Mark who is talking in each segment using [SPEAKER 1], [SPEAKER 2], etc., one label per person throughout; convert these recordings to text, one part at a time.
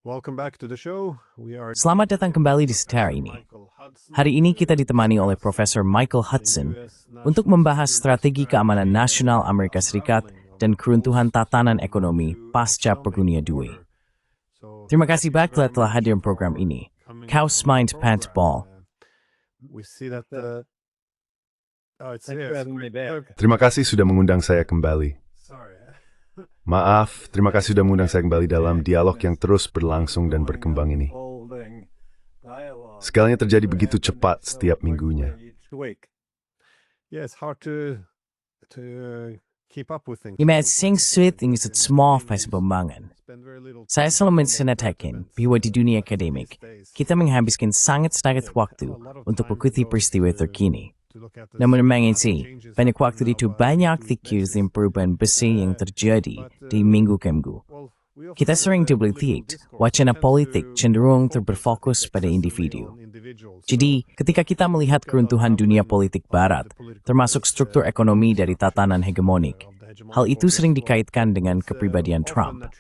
[SPEAKER 1] Welcome back to the show.
[SPEAKER 2] Selamat datang kembali di Setara ini. Hari ini kita ditemani oleh Profesor Michael Hudson untuk membahas strategi keamanan nasional Amerika Serikat dan keruntuhan tatanan ekonomi pasca Perang Dunia II. Terima kasih banyak telah hadir di program ini. Kaus Mind Pant Ball.
[SPEAKER 3] Terima kasih sudah mengundang saya kembali. Maaf, terima kasih sudah mengundang saya kembali dalam dialog yang terus berlangsung dan berkembang ini. Segalanya terjadi begitu cepat setiap minggunya.
[SPEAKER 2] Sing sulit ingin small fase pembangunan. Saya selalu mensenatakan bahwa di dunia akademik, kita menghabiskan sangat sedikit waktu untuk mengikuti peristiwa terkini. Namun mengenai banyak waktu itu banyak tikus dan perubahan besar yang terjadi di minggu ke minggu. Kita sering dibelitik, wacana politik cenderung berfokus pada individu. Jadi, ketika kita melihat keruntuhan dunia politik barat, termasuk struktur ekonomi dari tatanan hegemonik, hal itu sering dikaitkan dengan kepribadian Trump.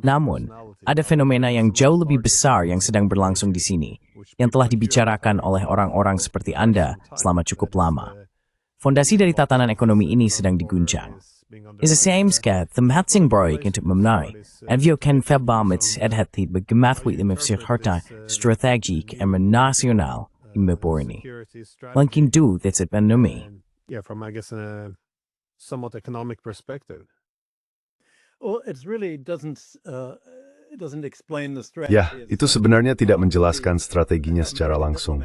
[SPEAKER 2] Namun, ada fenomena yang jauh lebih besar yang sedang berlangsung di sini, yang telah dibicarakan oleh orang-orang seperti Anda selama cukup lama. Fondasi dari tatanan ekonomi ini sedang diguncang. Is same skat thematsing broik untuk memnai, avio ken febamits edhati begematwi imifsirharta strategik and nasional imiborini. Lankin do that's it benumi.
[SPEAKER 1] Yeah, from I guess a somewhat economic perspective.
[SPEAKER 4] Well, it really doesn't explain the strategy.
[SPEAKER 3] Ya, itu sebenarnya tidak menjelaskan strateginya secara langsung.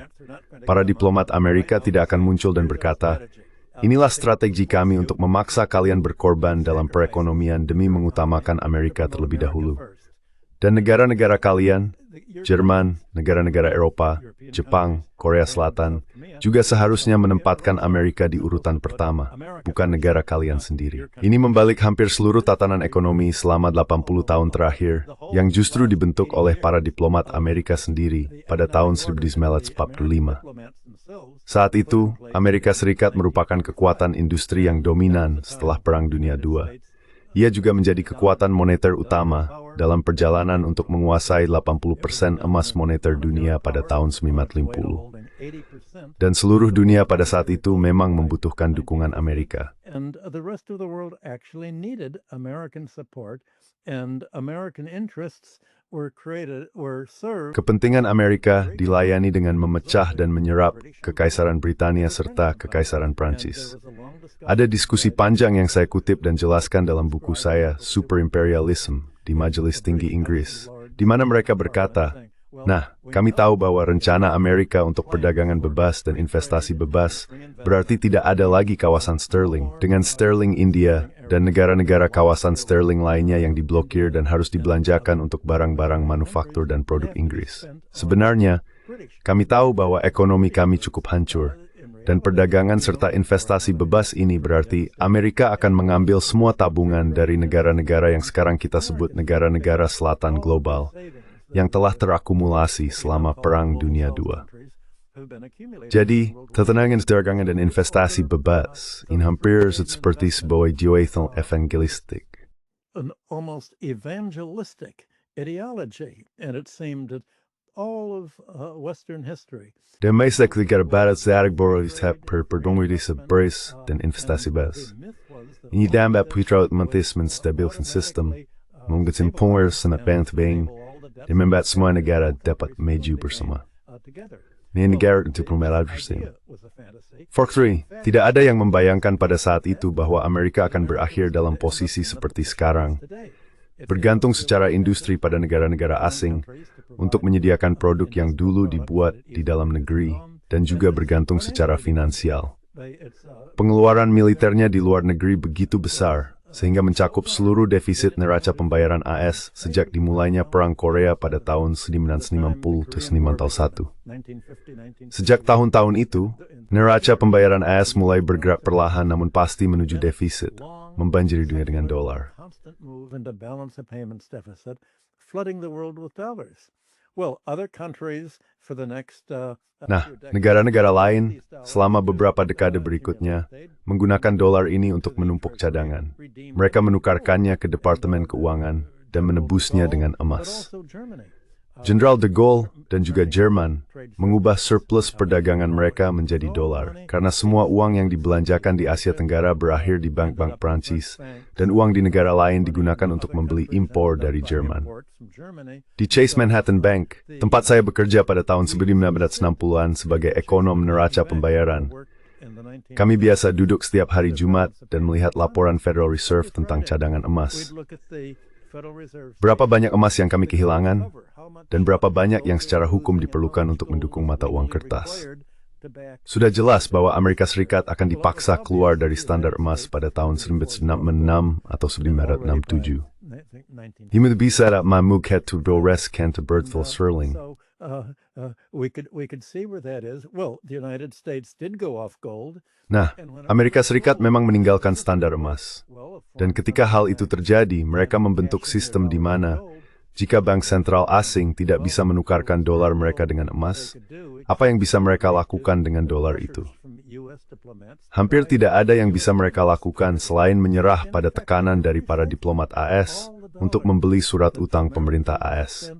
[SPEAKER 3] Para diplomat Amerika tidak akan muncul dan berkata, inilah strategi kami untuk memaksa kalian berkorban dalam perekonomian demi mengutamakan Amerika terlebih dahulu. Dan negara-negara kalian, Jerman, negara-negara Eropa, Jepang, Korea Selatan, juga seharusnya menempatkan Amerika di urutan pertama, bukan negara kalian sendiri. Ini membalik hampir seluruh tatanan ekonomi selama 80 tahun terakhir, yang justru dibentuk oleh para diplomat Amerika sendiri pada tahun 1945. Saat itu, Amerika Serikat merupakan kekuatan industri yang dominan setelah Perang Dunia II. Ia juga menjadi kekuatan moneter utama dalam perjalanan untuk menguasai 80% emas moneter dunia pada tahun 1950. Dan seluruh dunia pada saat itu memang membutuhkan dukungan Amerika. Kepentingan Amerika dilayani dengan memecah dan menyerap Kekaisaran Britania serta Kekaisaran Prancis. Ada diskusi panjang yang saya kutip dan jelaskan dalam buku saya, Super Imperialism, di Majelis Tinggi Inggris, di mana mereka berkata, nah, kami tahu bahwa rencana Amerika untuk perdagangan bebas dan investasi bebas berarti tidak ada lagi kawasan sterling, dengan sterling India dan negara-negara kawasan sterling lainnya yang diblokir dan harus dibelanjakan untuk barang-barang manufaktur dan produk Inggris. Sebenarnya, kami tahu bahwa ekonomi kami cukup hancur, dan perdagangan serta investasi bebas ini berarti Amerika akan mengambil semua tabungan dari negara-negara yang sekarang kita sebut negara-negara selatan global, yang telah terakumulasi selama Perang Dunia II. Jadi, tatanan perdagangan dan investasi bebas ini hampir seperti sebuah ideologi evangelistik.
[SPEAKER 4] An almost evangelistic ideology, and it seemed that all of Western history.
[SPEAKER 3] De meeste negara barat zadig boros have perdongen beres dan investasi bebas. Ini dapat putra otomatis menstabilkan sistem, menggunakan pengurus sangat banyak dan membuat semua negara dapat maju bersama. Ini negara untuk pemerintah. Fork 3, tidak ada yang membayangkan pada saat itu bahwa Amerika akan berakhir dalam posisi seperti sekarang, bergantung secara industri pada negara-negara asing untuk menyediakan produk yang dulu dibuat di dalam negeri dan juga bergantung secara finansial. Pengeluaran militernya di luar negeri begitu besar, sehingga mencakup seluruh defisit neraca pembayaran AS sejak dimulainya Perang Korea pada tahun 1990-1991. Sejak tahun-tahun itu, neraca pembayaran AS mulai bergerak perlahan namun pasti menuju defisit, membanjiri dunia dengan dolar. Nah, negara-negara lain selama beberapa dekade berikutnya menggunakan dolar ini untuk menumpuk cadangan. Mereka menukarkannya ke Departemen Keuangan dan menebusnya dengan emas. Jenderal de Gaulle dan juga Jerman mengubah surplus perdagangan mereka menjadi dolar karena semua uang yang dibelanjakan di Asia Tenggara berakhir di bank-bank Prancis dan uang di negara lain digunakan untuk membeli impor dari Jerman. Di Chase Manhattan Bank, tempat saya bekerja pada tahun 1960-an sebagai ekonom neraca pembayaran, kami biasa duduk setiap hari Jumat dan melihat laporan Federal Reserve tentang cadangan emas. Berapa banyak emas yang kami kehilangan, dan berapa banyak yang secara hukum diperlukan untuk mendukung mata uang kertas. Sudah jelas bahwa Amerika Serikat akan dipaksa keluar dari standar emas pada tahun 1996 atau 1967. Himut bisa dat Mamuk het to Dores Kent to Berthel Sterling.
[SPEAKER 4] We could see where that is. Well, the United States did go off gold.
[SPEAKER 3] Nah, Amerika Serikat memang meninggalkan standar emas. Dan ketika hal itu terjadi, mereka membentuk sistem di mana jika bank sentral asing tidak bisa menukarkan dolar mereka dengan emas, apa yang bisa mereka lakukan dengan dolar itu? Hampir tidak ada yang bisa mereka lakukan selain menyerah pada tekanan dari para diplomat AS untuk membeli surat utang pemerintah AS.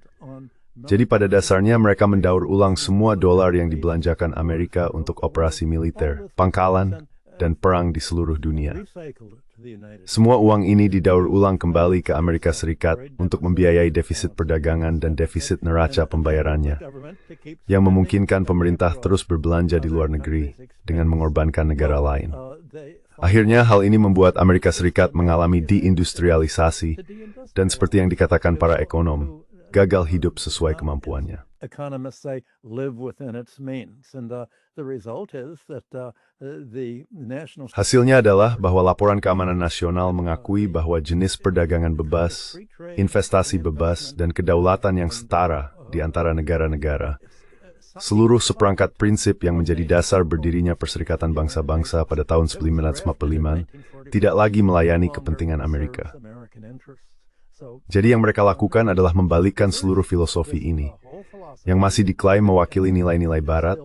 [SPEAKER 3] Jadi pada dasarnya mereka mendaur ulang semua dolar yang dibelanjakan Amerika untuk operasi militer, pangkalan, dan perang di seluruh dunia. Semua uang ini didaur ulang kembali ke Amerika Serikat untuk membiayai defisit perdagangan dan defisit neraca pembayarannya, yang memungkinkan pemerintah terus berbelanja di luar negeri dengan mengorbankan negara lain. Akhirnya hal ini membuat Amerika Serikat mengalami deindustrialisasi dan seperti yang dikatakan para ekonom, gagal hidup sesuai kemampuannya.
[SPEAKER 4] Economists say live within its means, and the result is that the national.
[SPEAKER 3] Hasilnya adalah bahwa laporan keamanan nasional mengakui bahwa jenis perdagangan bebas, investasi bebas, dan kedaulatan yang setara di antara negara-negara. Seluruh seperangkat prinsip yang menjadi dasar berdirinya Perserikatan Bangsa-Bangsa pada tahun 1945 tidak lagi melayani kepentingan Amerika. Jadi yang mereka lakukan adalah membalikkan seluruh filosofi ini, yang masih diklaim mewakili nilai-nilai Barat,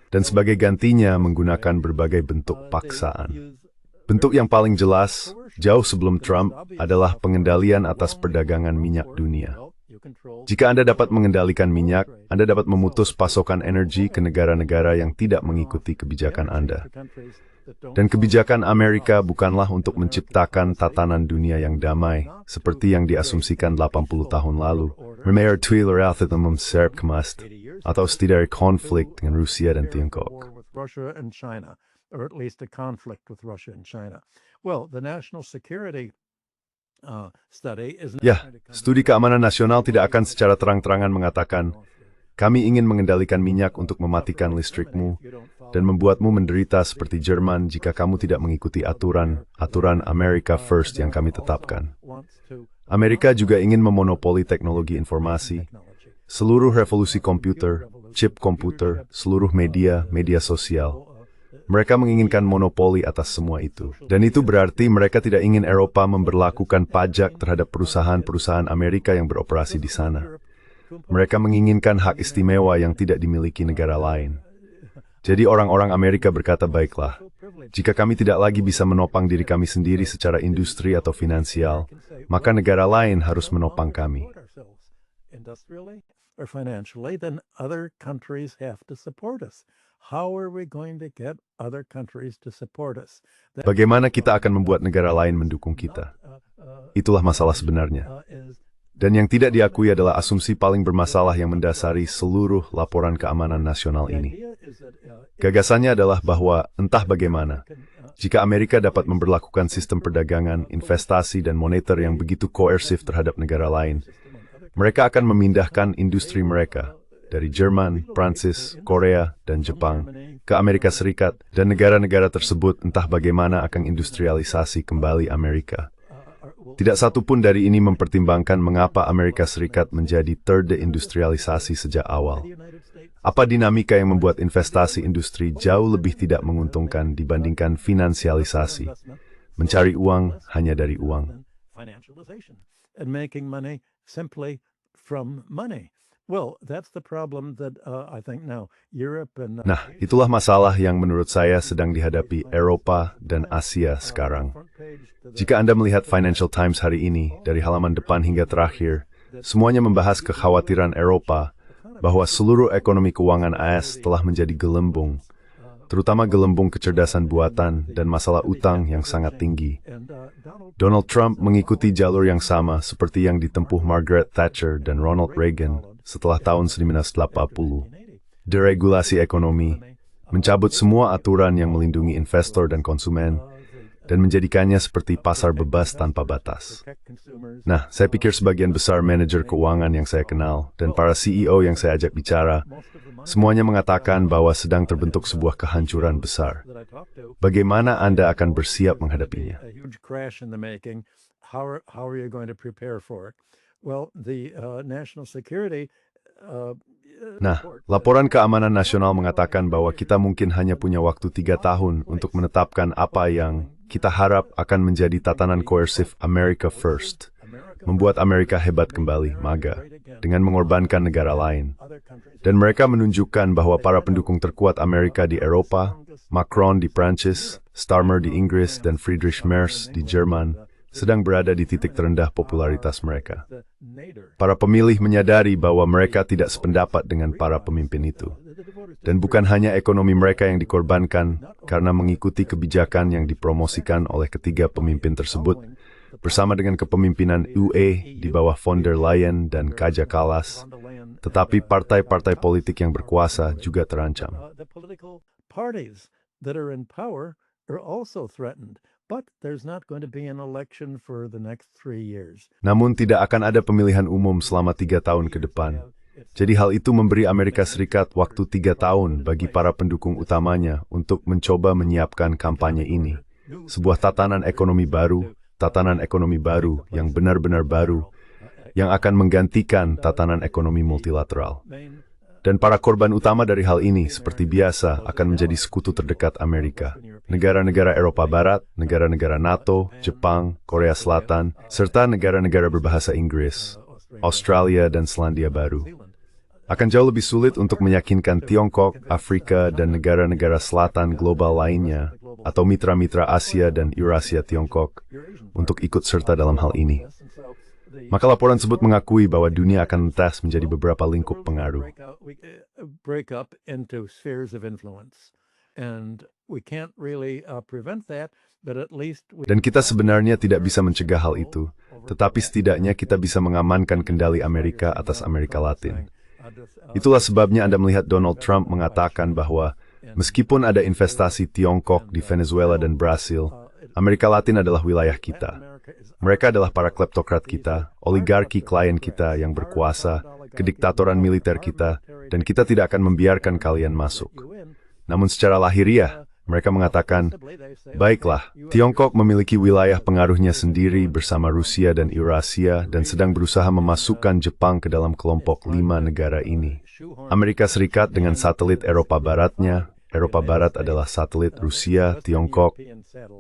[SPEAKER 3] dan sebagai gantinya menggunakan berbagai bentuk paksaan. Bentuk yang paling jelas, jauh sebelum Trump, adalah pengendalian atas perdagangan minyak dunia. Jika Anda dapat mengendalikan minyak, Anda dapat memutus pasokan energi ke negara-negara yang tidak mengikuti kebijakan Anda. Dan kebijakan Amerika bukanlah untuk menciptakan tatanan dunia yang damai, seperti yang diasumsikan 80 tahun lalu. Atau setidaknya konflik dengan Rusia dan Tiongkok. Ya, studi keamanan nasional tidak akan secara terang-terangan mengatakan, kami ingin mengendalikan minyak untuk mematikan listrikmu dan membuatmu menderita seperti Jerman jika kamu tidak mengikuti aturan America First yang kami tetapkan. Amerika juga ingin memonopoli teknologi informasi, seluruh revolusi komputer, chip komputer, seluruh media sosial. Mereka menginginkan monopoli atas semua itu. Dan itu berarti mereka tidak ingin Eropa memberlakukan pajak terhadap perusahaan-perusahaan Amerika yang beroperasi di sana. Mereka menginginkan hak istimewa yang tidak dimiliki negara lain. Jadi orang-orang Amerika berkata, baiklah, jika kami tidak lagi bisa menopang diri kami sendiri secara industri atau finansial, maka negara lain harus menopang kami. Bagaimana kita akan membuat negara lain mendukung kita? Itulah masalah sebenarnya. Dan yang tidak diakui adalah asumsi paling bermasalah yang mendasari seluruh laporan keamanan nasional ini. Gagasannya adalah bahwa, entah bagaimana, jika Amerika dapat memberlakukan sistem perdagangan, investasi, dan moneter yang begitu koersif terhadap negara lain, mereka akan memindahkan industri mereka dari Jerman, Prancis, Korea, dan Jepang ke Amerika Serikat, dan negara-negara tersebut entah bagaimana akan industrialisasi kembali Amerika. Tidak satu pun dari ini mempertimbangkan mengapa Amerika Serikat menjadi terdeindustrialisasi sejak awal. Apa dinamika yang membuat investasi industri jauh lebih tidak menguntungkan dibandingkan finansialisasi? Mencari uang hanya dari uang.
[SPEAKER 4] Well, that's the problem that I think now Europe and
[SPEAKER 3] Nah, itulah masalah yang menurut saya sedang dihadapi Eropa dan Asia sekarang. Jika Anda melihat Financial Times hari ini, dari halaman depan hingga terakhir, semuanya membahas kekhawatiran Eropa bahwa seluruh ekonomi keuangan AS telah menjadi gelembung, terutama gelembung kecerdasan buatan dan masalah utang yang sangat tinggi. Donald Trump mengikuti jalur yang sama seperti yang ditempuh Margaret Thatcher dan Ronald Reagan setelah tahun 1980. Deregulasi ekonomi, mencabut semua aturan yang melindungi investor dan konsumen, dan menjadikannya seperti pasar bebas tanpa batas. Nah, saya pikir sebagian besar manajer keuangan yang saya kenal dan para CEO yang saya ajak bicara, semuanya mengatakan bahwa sedang terbentuk sebuah kehancuran besar. Bagaimana Anda akan bersiap menghadapinya? Nah, laporan keamanan nasional mengatakan bahwa kita mungkin hanya punya waktu 3 tahun untuk menetapkan apa yang kita harap akan menjadi tatanan koersif America First, membuat Amerika hebat kembali, MAGA, dengan mengorbankan negara lain. Dan mereka menunjukkan bahwa para pendukung terkuat Amerika di Eropa, Macron di Prancis, Starmer di Inggris, dan Friedrich Merz di Jerman, sedang berada di titik terendah popularitas mereka. Para pemilih menyadari bahwa mereka tidak sependapat dengan para pemimpin itu. Dan bukan hanya ekonomi mereka yang dikorbankan karena mengikuti kebijakan yang dipromosikan oleh ketiga pemimpin tersebut, bersama dengan kepemimpinan UE di bawah von der Leyen dan Kaja Kallas, tetapi partai-partai politik yang berkuasa juga terancam. Namun tidak akan ada pemilihan umum selama 3 tahun ke depan. Jadi hal itu memberi Amerika Serikat waktu 3 tahun bagi para pendukung utamanya untuk mencoba menyiapkan kampanye ini. Sebuah tatanan ekonomi baru yang benar-benar baru, yang akan menggantikan tatanan ekonomi multilateral. Dan para korban utama dari hal ini, seperti biasa, akan menjadi sekutu terdekat Amerika. Negara-negara Eropa Barat, negara-negara NATO, Jepang, Korea Selatan, serta negara-negara berbahasa Inggris, Australia, dan Selandia Baru. Akan jauh lebih sulit untuk meyakinkan Tiongkok, Afrika, dan negara-negara selatan global lainnya, atau mitra-mitra Asia dan Eurasia Tiongkok, untuk ikut serta dalam hal ini. Maka laporan tersebut mengakui bahwa dunia akan mentas menjadi beberapa lingkup pengaruh. Dan kita sebenarnya tidak bisa mencegah hal itu, tetapi setidaknya kita bisa mengamankan kendali Amerika atas Amerika Latin. Itulah sebabnya Anda melihat Donald Trump mengatakan bahwa meskipun ada investasi Tiongkok di Venezuela dan Brasil, Amerika Latin adalah wilayah kita. Mereka adalah para kleptokrat kita, oligarki klien kita yang berkuasa, kediktatoran militer kita, dan kita tidak akan membiarkan kalian masuk. Namun secara lahiriah, mereka mengatakan, baiklah, Tiongkok memiliki wilayah pengaruhnya sendiri bersama Rusia dan Eurasia dan sedang berusaha memasukkan Jepang ke dalam kelompok 5 negara ini. Amerika Serikat dengan satelit Eropa Baratnya, Eropa Barat adalah satelit Rusia, Tiongkok,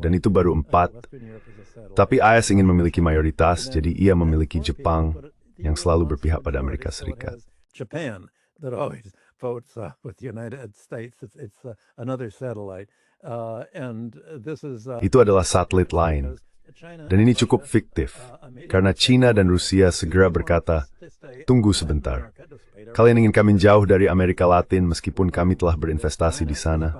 [SPEAKER 3] dan itu baru 4. Tapi AS ingin memiliki mayoritas, jadi ia memiliki Jepang yang selalu berpihak pada Amerika Serikat. Itu adalah satelit lain. Dan ini cukup fiktif, karena China dan Rusia segera berkata, tunggu sebentar. Kalian ingin kami jauh dari Amerika Latin meskipun kami telah berinvestasi di sana.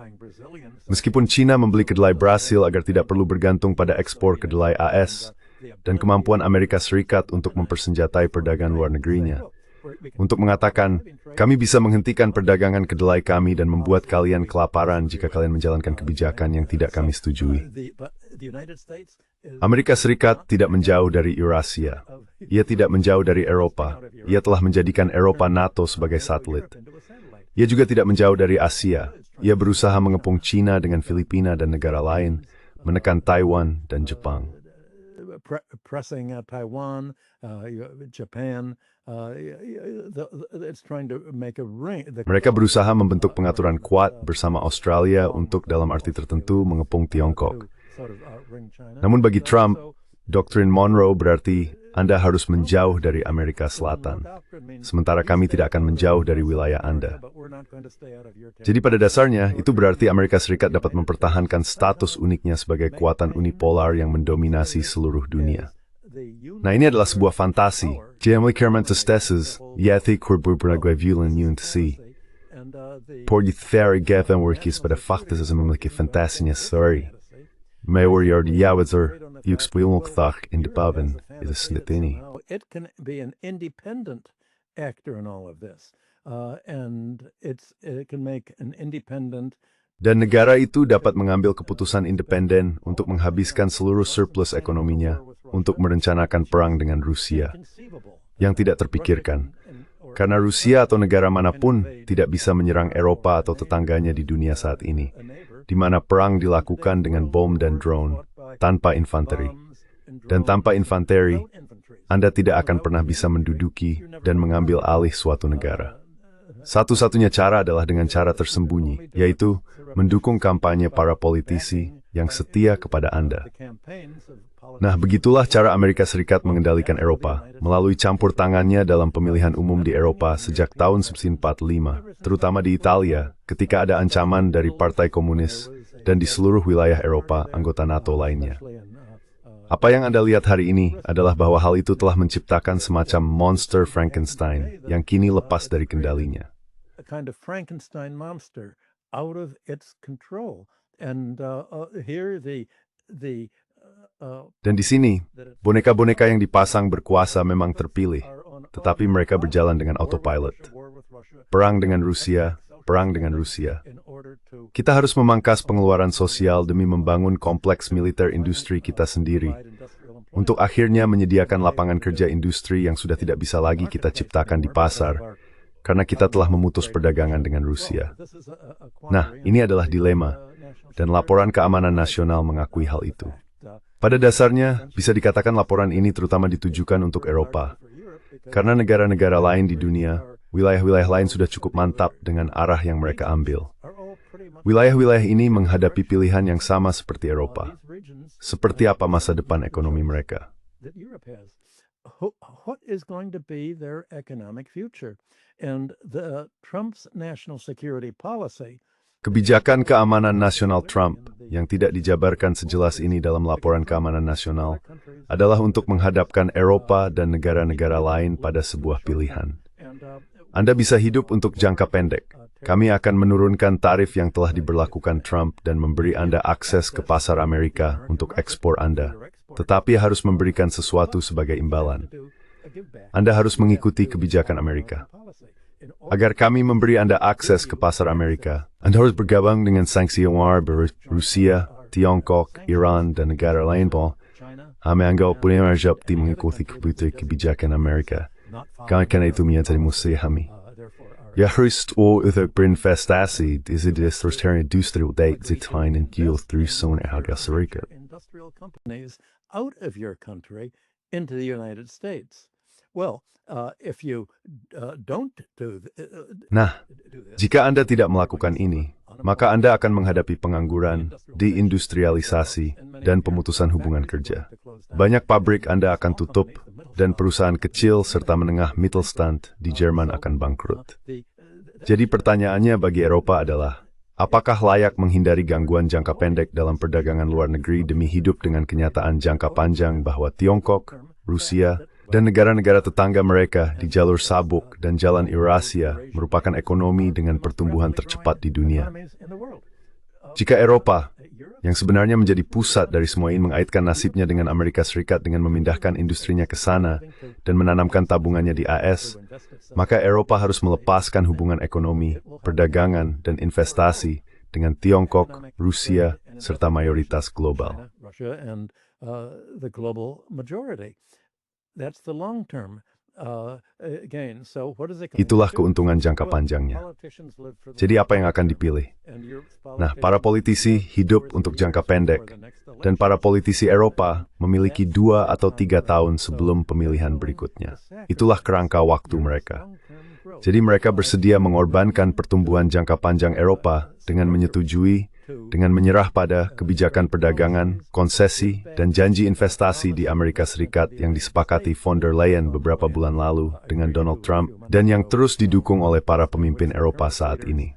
[SPEAKER 3] Meskipun China membeli kedelai Brasil agar tidak perlu bergantung pada ekspor kedelai AS, dan kemampuan Amerika Serikat untuk mempersenjatai perdagangan luar negerinya. Untuk mengatakan, kami bisa menghentikan perdagangan kedelai kami dan membuat kalian kelaparan jika kalian menjalankan kebijakan yang tidak kami setujui. Amerika Serikat tidak menjauh dari Eurasia. Ia tidak menjauh dari Eropa. Ia telah menjadikan Eropa NATO sebagai satelit. Ia juga tidak menjauh dari Asia. Ia berusaha mengepung China dengan Filipina dan negara lain, menekan Taiwan dan Jepang. Mereka berusaha membentuk pengaturan kuat bersama Australia untuk dalam arti tertentu mengepung Tiongkok. Namun bagi Trump, doktrin Monroe berarti Anda harus menjauh dari Amerika Selatan, sementara kami tidak akan menjauh dari wilayah Anda. Jadi pada dasarnya, itu berarti Amerika Serikat dapat mempertahankan status uniknya sebagai kekuatan unipolar yang mendominasi seluruh dunia. Nah, ini adalah sebuah fantasi. Jamli Kermantus tesis, Yathi Kurburbragwe Vulan Yuntasi. Porgi Thari Gavan Workis pada fakta memiliki fantasinya sendiri. Mewar Yardi Yawazar, Yuxpilmukthak in the Bavan, is a snitini.
[SPEAKER 4] It can be an independent actor in all of this. And it can make an independent.
[SPEAKER 3] Dan negara itu dapat mengambil keputusan independen untuk menghabiskan seluruh surplus ekonominya untuk merencanakan perang dengan Rusia, yang tidak terpikirkan. Karena Rusia atau negara manapun tidak bisa menyerang Eropa atau tetangganya di dunia saat ini, di mana perang dilakukan dengan bom dan drone, tanpa infanteri. Dan tanpa infanteri, Anda tidak akan pernah bisa menduduki dan mengambil alih suatu negara. Satu-satunya cara adalah dengan cara tersembunyi, yaitu mendukung kampanye para politisi yang setia kepada Anda. Nah, begitulah cara Amerika Serikat mengendalikan Eropa, melalui campur tangannya dalam pemilihan umum di Eropa sejak tahun 1945, terutama di Italia, ketika ada ancaman dari Partai Komunis, dan di seluruh wilayah Eropa anggota NATO lainnya. Apa yang Anda lihat hari ini adalah bahwa hal itu telah menciptakan semacam monster Frankenstein yang kini lepas dari kendalinya.
[SPEAKER 4] A kind of Frankenstein monster out of its control. And here
[SPEAKER 3] Dan di sini, boneka-boneka yang dipasang berkuasa memang terpilih, tetapi mereka berjalan dengan autopilot. Perang dengan Rusia, perang dengan Rusia. Kita harus memangkas pengeluaran sosial demi membangun kompleks militer industri kita sendiri, untuk akhirnya menyediakan lapangan kerja industri yang sudah tidak bisa lagi kita ciptakan di pasar, karena kita telah memutus perdagangan dengan Rusia. Nah, ini adalah dilema, dan laporan keamanan nasional mengakui hal itu. Pada dasarnya, bisa dikatakan laporan ini terutama ditujukan untuk Eropa, karena negara-negara lain di dunia, wilayah-wilayah lain sudah cukup mantap dengan arah yang mereka ambil. Wilayah-wilayah ini menghadapi pilihan yang sama seperti Eropa. Seperti apa masa depan ekonomi mereka?
[SPEAKER 4] What is going to be their economic future? And Trump's national security policy.
[SPEAKER 3] Kebijakan keamanan nasional Trump yang tidak dijabarkan sejelas ini dalam laporan keamanan nasional adalah untuk menghadapkan Eropa dan negara-negara lain pada sebuah pilihan. Anda bisa hidup untuk jangka pendek. Kami akan menurunkan tarif yang telah diberlakukan Trump dan memberi Anda akses ke pasar Amerika untuk ekspor Anda, tetapi harus memberikan sesuatu sebagai imbalan. Anda harus mengikuti kebijakan Amerika. Agar kami memberi Anda akses ke pasar Amerika, Anda harus bergabung dengan sanksi luar Rusia, Tiongkok, Iran, dan negara lain pun. Kami anggap punya menjadi mengikuti kebijakan Amerika. Karena itu menjadi musuh kami. Ya harus untuk berinvestasi di industri industrial date zitain dan deal through zone Amerika Serikat.
[SPEAKER 4] Industrial companies out of your country into the United States. Well, if you don't do
[SPEAKER 3] Nah, jika Anda tidak melakukan ini, maka Anda akan menghadapi pengangguran, deindustrialisasi, dan pemutusan hubungan kerja. Banyak pabrik Anda akan tutup, dan perusahaan kecil serta menengah Mittelstand di Jerman akan bangkrut. Jadi pertanyaannya bagi Eropa adalah, apakah layak menghindari gangguan jangka pendek dalam perdagangan luar negeri demi hidup dengan kenyataan jangka panjang bahwa Tiongkok, Rusia, dan negara-negara tetangga mereka di jalur sabuk dan jalan Eurasia merupakan ekonomi dengan pertumbuhan tercepat di dunia. Jika Eropa, yang sebenarnya menjadi pusat dari semua ini mengaitkan nasibnya dengan Amerika Serikat dengan memindahkan industrinya ke sana dan menanamkan tabungannya di AS, maka Eropa harus melepaskan hubungan ekonomi, perdagangan, dan investasi dengan Tiongkok, Rusia, serta mayoritas global.
[SPEAKER 4] That's the long-term gain. So what is it?
[SPEAKER 3] Itulah keuntungan jangka panjangnya. Jadi apa yang akan dipilih? Nah, para politisi hidup untuk jangka pendek, dan para politisi Eropa memiliki 2 atau 3 tahun sebelum pemilihan berikutnya. Itulah kerangka waktu mereka. Jadi mereka bersedia mengorbankan pertumbuhan jangka panjang Eropa dengan menyetujui dengan menyerah pada kebijakan perdagangan, konsesi, dan janji investasi di Amerika Serikat yang disepakati von der Leyen beberapa bulan lalu dengan Donald Trump dan yang terus didukung oleh para pemimpin Eropa saat ini.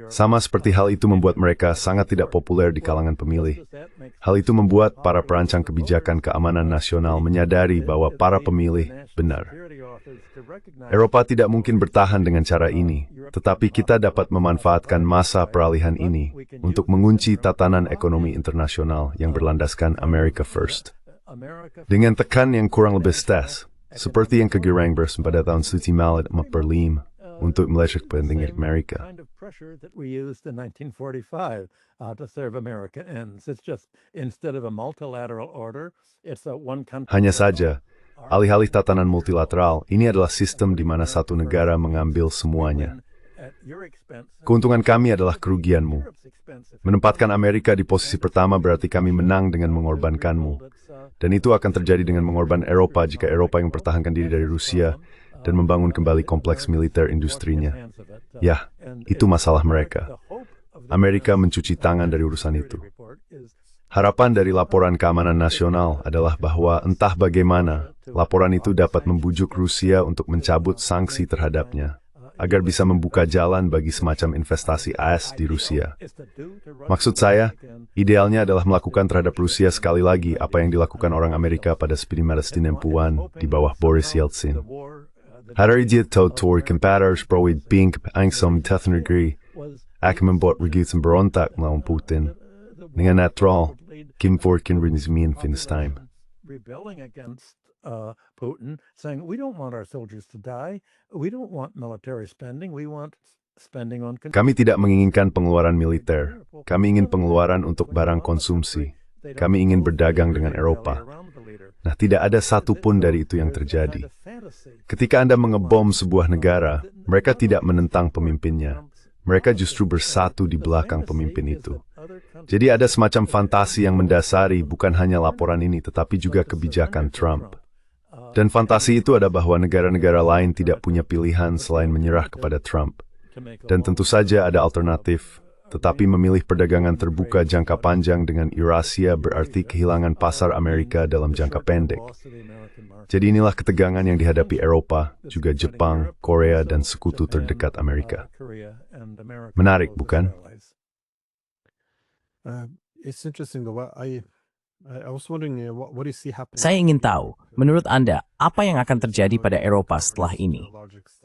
[SPEAKER 3] Sama seperti hal itu membuat mereka sangat tidak populer di kalangan pemilih. Hal itu membuat para perancang kebijakan keamanan nasional menyadari bahwa para pemilih benar. Eropa tidak mungkin bertahan dengan cara ini, tetapi kita dapat memanfaatkan masa peralihan ini untuk mengunci tatanan ekonomi internasional yang berlandaskan America First. Dengan tekan yang kurang lebih stres, seperti yang kegirang pada tahun 1945 untuk Malaysia kepentingan Amerika. Hanya saja, alih-alih tatanan multilateral, ini adalah sistem di mana satu negara mengambil semuanya. Keuntungan kami adalah kerugianmu. Menempatkan Amerika di posisi pertama berarti kami menang dengan mengorbankanmu. Dan itu akan terjadi dengan mengorban Eropa jika Eropa yang mempertahankan diri dari Rusia dan membangun kembali kompleks militer industrinya. Ya, itu masalah mereka. Amerika mencuci tangan dari urusan itu. Harapan dari laporan keamanan nasional adalah bahwa entah bagaimana, laporan itu dapat membujuk Rusia untuk mencabut sanksi terhadapnya, agar bisa membuka jalan bagi semacam investasi AS di Rusia. Maksud saya, idealnya adalah melakukan terhadap Rusia sekali lagi apa yang dilakukan orang Amerika pada 1990-an di bawah Boris Yeltsin. Hari dia totor comparators proid pink angsom tethnegri akan membuat regutan berontak melawan Putin. Dengan natural, Kim Forkin Rinzmin Finstein.
[SPEAKER 4] Rebelling against Putin, saying we don't want our soldiers to die, we don't want military spending, we want spending on.
[SPEAKER 3] Kami tidak menginginkan pengeluaran militer. Kami ingin pengeluaran untuk barang konsumsi. Kami ingin berdagang dengan Eropa. Nah, tidak ada satupun dari itu yang terjadi. Ketika Anda mengebom sebuah negara, mereka tidak menentang pemimpinnya. Mereka justru bersatu di belakang pemimpin itu. Jadi ada semacam fantasi yang mendasari bukan hanya laporan ini, tetapi juga kebijakan Trump. Dan fantasi itu ada bahwa negara-negara lain tidak punya pilihan selain menyerah kepada Trump. Dan tentu saja ada alternatif, tetapi memilih perdagangan terbuka jangka panjang dengan Eurasia berarti kehilangan pasar Amerika dalam jangka pendek. Jadi inilah ketegangan yang dihadapi Eropa, juga Jepang, Korea, dan sekutu terdekat Amerika. Menarik, bukan?
[SPEAKER 1] It's interesting though. I was wondering what do you see happening?
[SPEAKER 2] Saya ingin tahu, menurut Anda, apa yang akan terjadi pada Eropa setelah ini?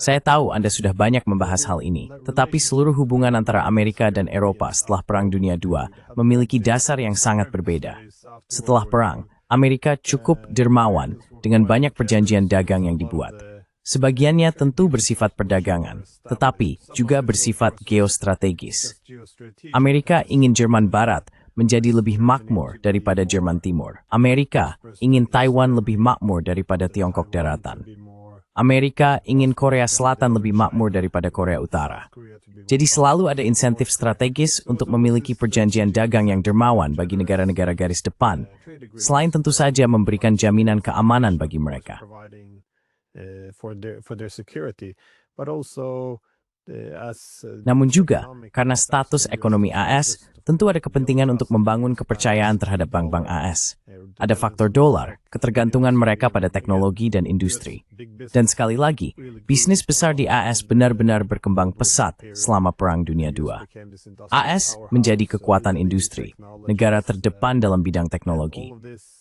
[SPEAKER 2] Saya tahu Anda sudah banyak membahas hal ini, tetapi seluruh hubungan antara Amerika dan Eropa setelah Perang Dunia II memiliki dasar yang sangat berbeda. Setelah perang, Amerika cukup dermawan dengan banyak perjanjian dagang yang dibuat. Sebagiannya tentu bersifat perdagangan, tetapi juga bersifat geostrategis. Amerika ingin Jerman Barat menjadi lebih makmur daripada Jerman Timur. Amerika ingin Taiwan lebih makmur daripada Tiongkok Daratan. Amerika ingin Korea Selatan lebih makmur daripada Korea Utara. Jadi selalu ada insentif strategis untuk memiliki perjanjian dagang yang dermawan bagi negara-negara garis depan, selain tentu saja memberikan jaminan keamanan bagi mereka.
[SPEAKER 1] For their security, but also
[SPEAKER 2] Namun juga, karena status ekonomi AS, tentu ada kepentingan untuk membangun kepercayaan terhadap bank-bank AS. Ada faktor dolar, ketergantungan mereka pada teknologi dan industri. Dan sekali lagi, bisnis besar di AS benar-benar berkembang pesat selama Perang Dunia II. AS menjadi kekuatan industri, negara terdepan dalam bidang teknologi.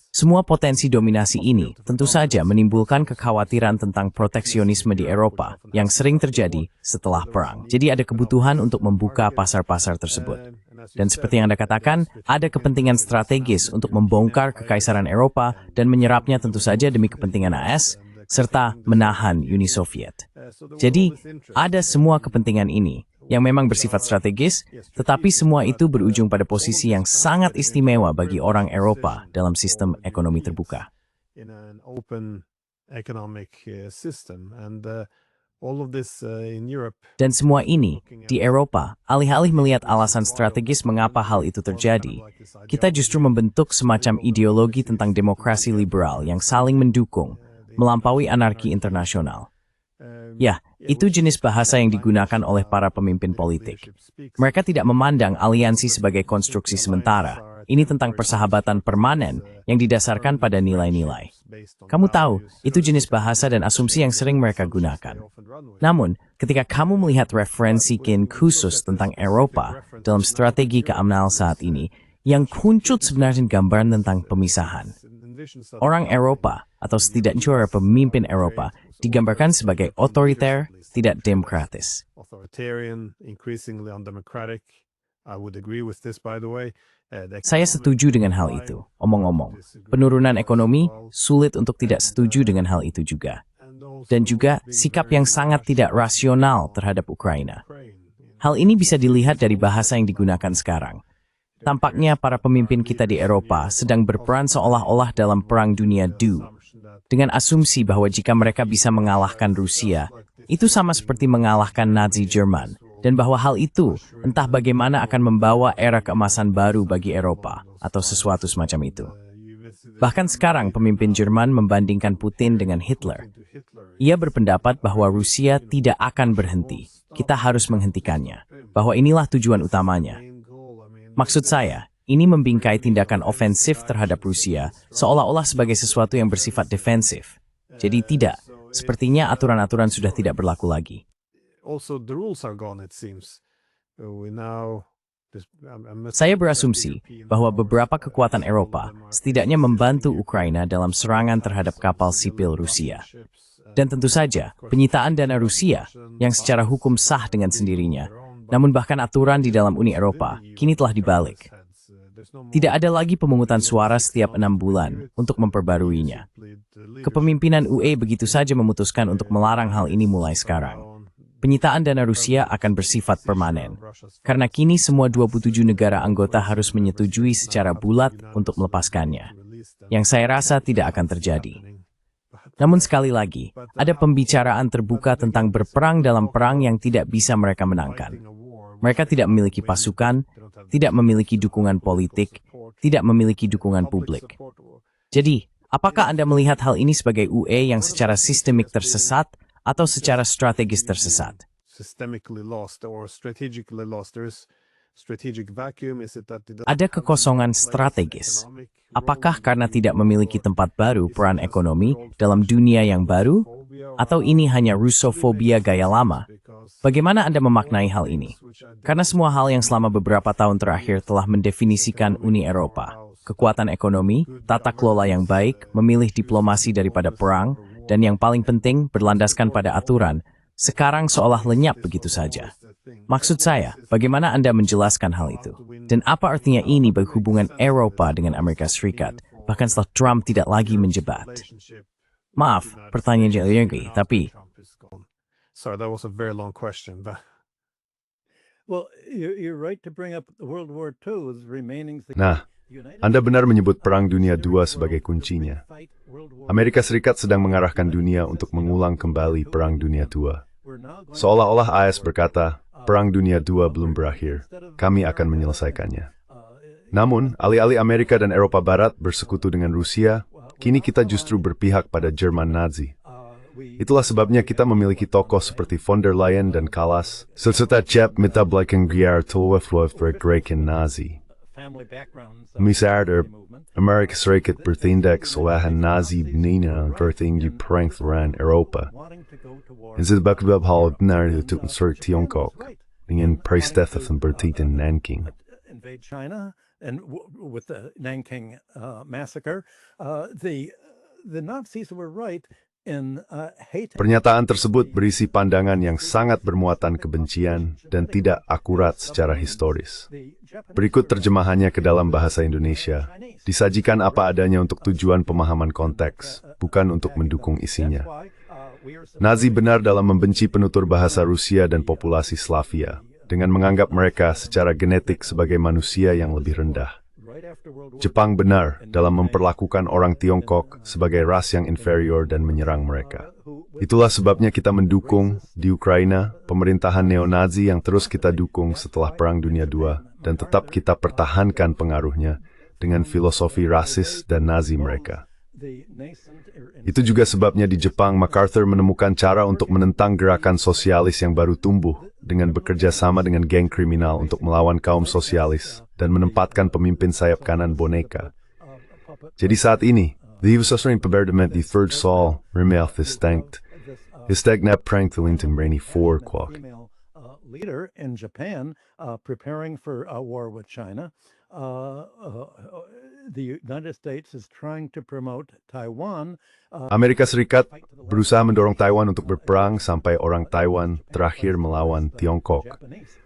[SPEAKER 2] Semua potensi dominasi ini tentu saja menimbulkan kekhawatiran tentang proteksionisme di Eropa yang sering terjadi setelah perang. Jadi ada kebutuhan untuk membuka pasar-pasar tersebut. Dan seperti yang Anda katakan, ada kepentingan strategis untuk membongkar kekaisaran Eropa dan menyerapnya tentu saja demi kepentingan AS, serta menahan Uni Soviet. Jadi, ada semua kepentingan ini yang memang bersifat strategis, tetapi semua itu berujung pada posisi yang sangat istimewa bagi orang Eropa dalam sistem ekonomi terbuka. Dan semua ini, di Eropa, alih-alih melihat alasan strategis mengapa hal itu terjadi, kita justru membentuk semacam ideologi tentang demokrasi liberal yang saling mendukung, melampaui anarki internasional. Ya, itu jenis bahasa yang digunakan oleh para pemimpin politik. Mereka tidak memandang aliansi sebagai konstruksi sementara. Ini tentang persahabatan permanen yang didasarkan pada nilai-nilai. Kamu tahu, itu jenis bahasa dan asumsi yang sering mereka gunakan. Namun, ketika kamu melihat referensi khusus tentang Eropa dalam strategi keamanan saat ini, yang kuncut sebenarnya gambaran tentang pemisahan. Orang Eropa, atau setidaknya para pemimpin Eropa, digambarkan sebagai otoriter, tidak demokratis. Saya setuju dengan hal itu. Omong-omong, penurunan ekonomi sulit untuk tidak setuju dengan hal itu juga. Dan juga sikap yang sangat tidak rasional terhadap Ukraina. Hal ini bisa dilihat dari bahasa yang digunakan sekarang. Tampaknya para pemimpin kita di Eropa sedang berperan seolah-olah dalam Perang Dunia II, dengan asumsi bahwa jika mereka bisa mengalahkan Rusia, itu sama seperti mengalahkan Nazi Jerman, dan bahwa hal itu entah bagaimana akan membawa era keemasan baru bagi Eropa, atau sesuatu semacam itu. Bahkan sekarang pemimpin Jerman membandingkan Putin dengan Hitler. Ia berpendapat bahwa Rusia tidak akan berhenti, kita harus menghentikannya, bahwa inilah tujuan utamanya. Maksud saya, ini membingkai tindakan ofensif terhadap Rusia seolah-olah sebagai sesuatu yang bersifat defensif. Jadi tidak, sepertinya aturan-aturan sudah tidak berlaku lagi. Saya berasumsi bahwa beberapa kekuatan Eropa setidaknya membantu Ukraina dalam serangan terhadap kapal sipil Rusia. Dan tentu saja, penyitaan dana Rusia yang secara hukum sah dengan sendirinya, namun bahkan aturan di dalam Uni Eropa kini telah dibalik. Tidak ada lagi pemungutan suara setiap 6 bulan untuk memperbaruinya. Kepemimpinan UE begitu saja memutuskan untuk melarang hal ini mulai sekarang. Penyitaan dana Rusia akan bersifat permanen, karena kini semua 27 negara anggota harus menyetujui secara bulat untuk melepaskannya, yang saya rasa tidak akan terjadi. Namun sekali lagi, ada pembicaraan terbuka tentang berperang dalam perang yang tidak bisa mereka menangkan. Mereka tidak memiliki pasukan, tidak memiliki dukungan politik, tidak memiliki dukungan publik. Jadi, apakah Anda melihat hal ini sebagai UE yang secara sistemik tersesat atau secara strategis tersesat? Ada kekosongan strategis. Apakah karena tidak memiliki tempat baru peran ekonomi dalam dunia yang baru? Atau ini hanya Rusofobia gaya lama? Bagaimana Anda memaknai hal ini? Karena semua hal yang selama beberapa tahun terakhir telah mendefinisikan Uni Eropa. Kekuatan ekonomi, tata kelola yang baik, memilih diplomasi daripada perang, dan yang paling penting berlandaskan pada aturan, sekarang seolah lenyap begitu saja. Maksud saya, bagaimana Anda menjelaskan hal itu? Dan apa artinya ini bagi hubungan Eropa dengan Amerika Serikat, bahkan setelah Trump tidak lagi menjabat? Maaf, pertanyaan lagi, tapi...
[SPEAKER 1] Sorry, that was a very long question. But...
[SPEAKER 4] Well, you're right to bring up World War II as remaining.
[SPEAKER 3] Nah, Anda benar menyebut Perang Dunia II sebagai kuncinya. Amerika Serikat sedang mengarahkan dunia untuk mengulang kembali Perang Dunia II. Seolah-olah AS berkata, Perang Dunia II belum berakhir, kami akan menyelesaikannya. Namun, alih-alih Amerika dan Eropa Barat bersekutu dengan Rusia, kini kita justru berpihak pada Jerman Nazi. Itulah sebabnya kita memiliki tokoh seperti von der Leyen dan Kallas, serta Chap Mita Blakengiar Tulweflofregreken Nazi. Misalnya, Amerika Serikat bertindak seolah Nazi benina tertinggi perang Eropa. En sebab hal benar itu untuk Tiongkok, dengan prestasi bertitan Nanking.
[SPEAKER 4] And with the Nanking massacre, the Nazis were right in hate.
[SPEAKER 3] Pernyataan tersebut berisi pandangan yang sangat bermuatan kebencian dan tidak akurat secara historis. Berikut terjemahannya ke dalam bahasa Indonesia. Disajikan apa adanya untuk tujuan pemahaman konteks, bukan untuk mendukung isinya. Nazi benar dalam membenci penutur bahasa Rusia dan populasi Slavia, dengan menganggap mereka secara genetik sebagai manusia yang lebih rendah. Jepang benar dalam memperlakukan orang Tiongkok sebagai ras yang inferior dan menyerang mereka. Itulah sebabnya kita mendukung di Ukraina pemerintahan neo-Nazi yang terus kita dukung setelah Perang Dunia II dan tetap kita pertahankan pengaruhnya dengan filosofi rasis dan Nazi mereka. Itu juga sebabnya di Jepang, MacArthur menemukan cara untuk menentang gerakan sosialis yang baru tumbuh dengan bekerja sama dengan geng kriminal untuk melawan kaum sosialis dan menempatkan pemimpin sayap kanan boneka. Jadi saat ini, de huvudsakligen peberdement di third Saul, Rimelf is stankt. Istagna prankthelinting rainy 4 quak.
[SPEAKER 4] Leader in Japan preparing for a war with China. The United States is trying to promote Taiwan.
[SPEAKER 3] Amerika Serikat berusaha mendorong Taiwan untuk berperang sampai orang Taiwan terakhir melawan Tiongkok.